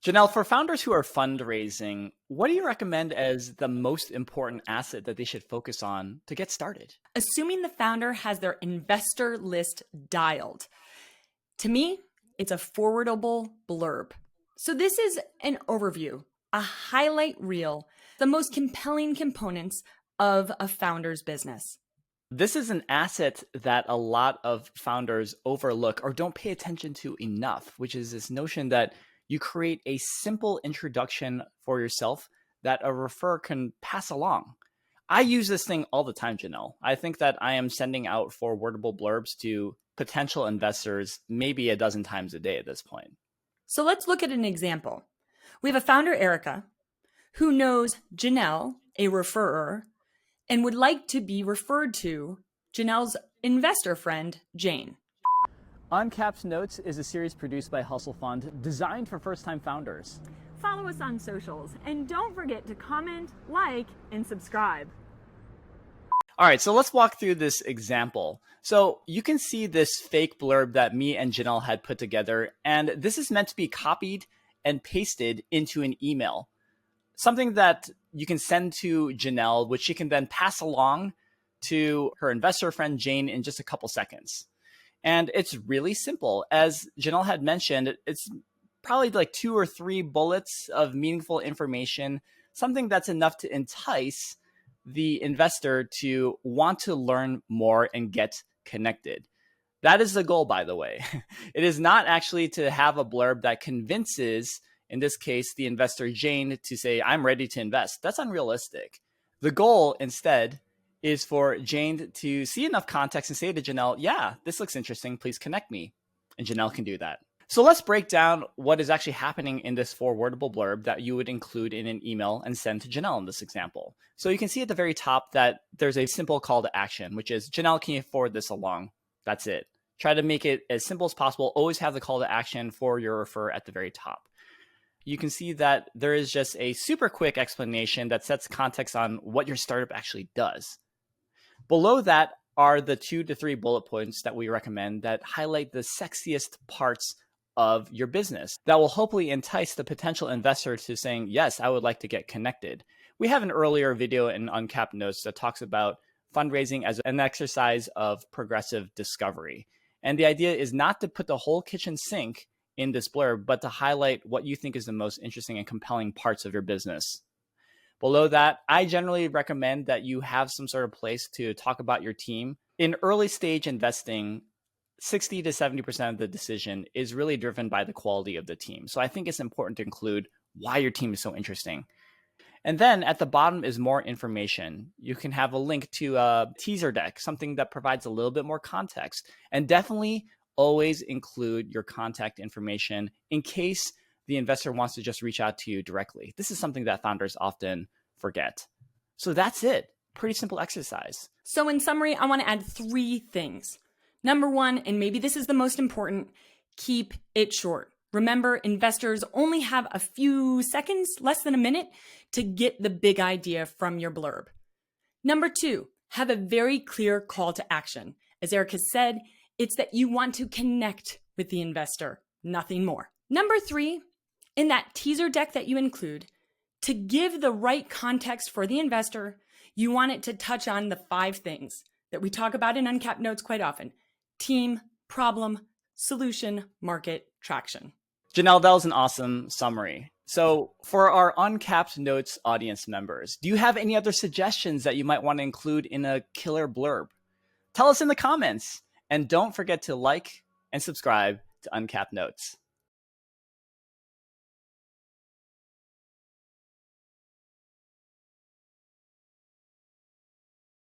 Janelle, for founders who are fundraising, what do you recommend as the most important asset that they should focus on to get started? Assuming the founder has their investor list dialed. To me, it's a forwardable blurb. So this is an overview, a highlight reel, the most compelling components of a founder's business. This is an asset that a lot of founders overlook or don't pay attention to enough, which is this notion that you create a simple introduction for yourself that a referrer can pass along. I use this thing all the time, Janelle. I think that I am sending out forwardable blurbs to potential investors maybe a dozen times a day at this point. So let's look at an example. We have a founder, Erica, who knows Janelle, a referrer, and would like to be referred to Janelle's investor friend, Jane. Uncapped Notes is a series produced by Hustle Fund designed for first-time founders. Follow us on socials and don't forget to comment, like, and subscribe. All right, so let's walk through this example. So you can see this fake blurb that me and Janelle had put together, and this is meant to be copied and pasted into an email. Something that you can send to Janelle, which she can then pass along to her investor friend Jane in just a couple seconds. And it's really simple. As Janelle had mentioned, it's probably like 2 or 3 bullets of meaningful information, something that's enough to entice the investor to want to learn more and get connected. That is the goal, by the way. It is not actually to have a blurb that convinces, in this case, the investor Jane to say, I'm ready to invest. That's unrealistic. The goal instead is for Jane to see enough context and say to Janelle, yeah, this looks interesting. Please connect me. And Janelle can do that. So let's break down what is actually happening in this forwardable blurb that you would include in an email and send to Janelle in this example. So you can see at the very top that there's a simple call to action, which is, Janelle, can you forward this along? That's it. Try to make it as simple as possible. Always have the call to action for your refer at the very top. You can see that there is just a super quick explanation that sets context on what your startup actually does. Below that are the 2 to 3 bullet points that we recommend that highlight the sexiest parts of your business that will hopefully entice the potential investor to saying, yes, I would like to get connected. We have an earlier video in Uncapped Notes that talks about fundraising as an exercise of progressive discovery. And the idea is not to put the whole kitchen sink in this blurb, but to highlight what you think is the most interesting and compelling parts of your business. Below that, I generally recommend that you have some sort of place to talk about your team. In early stage investing, 60 to 70% of the decision is really driven by the quality of the team. So I think it's important to include why your team is so interesting. And then at the bottom is more information. You can have a link to a teaser deck, something that provides a little bit more context. And definitely always include your contact information in case the investor wants to just reach out to you directly. This is something that founders often forget. So that's it. Pretty simple exercise. So in summary, I want to add 3 things. Number 1, and maybe this is the most important, keep it short. Remember, investors only have a few seconds, less than a minute, to get the big idea from your blurb. Number 2, have a very clear call to action. As Eric has said, it's that you want to connect with the investor, nothing more. Number 3, in that teaser deck that you include, to give the right context for the investor, you want it to touch on the 5 things that we talk about in Uncapped Notes quite often: team, problem, solution, market, traction. Janelle, that was an awesome summary. So for our Uncapped Notes audience members, do you have any other suggestions that you might want to include in a killer blurb? Tell us in the comments. And don't forget to like and subscribe to Uncapped Notes.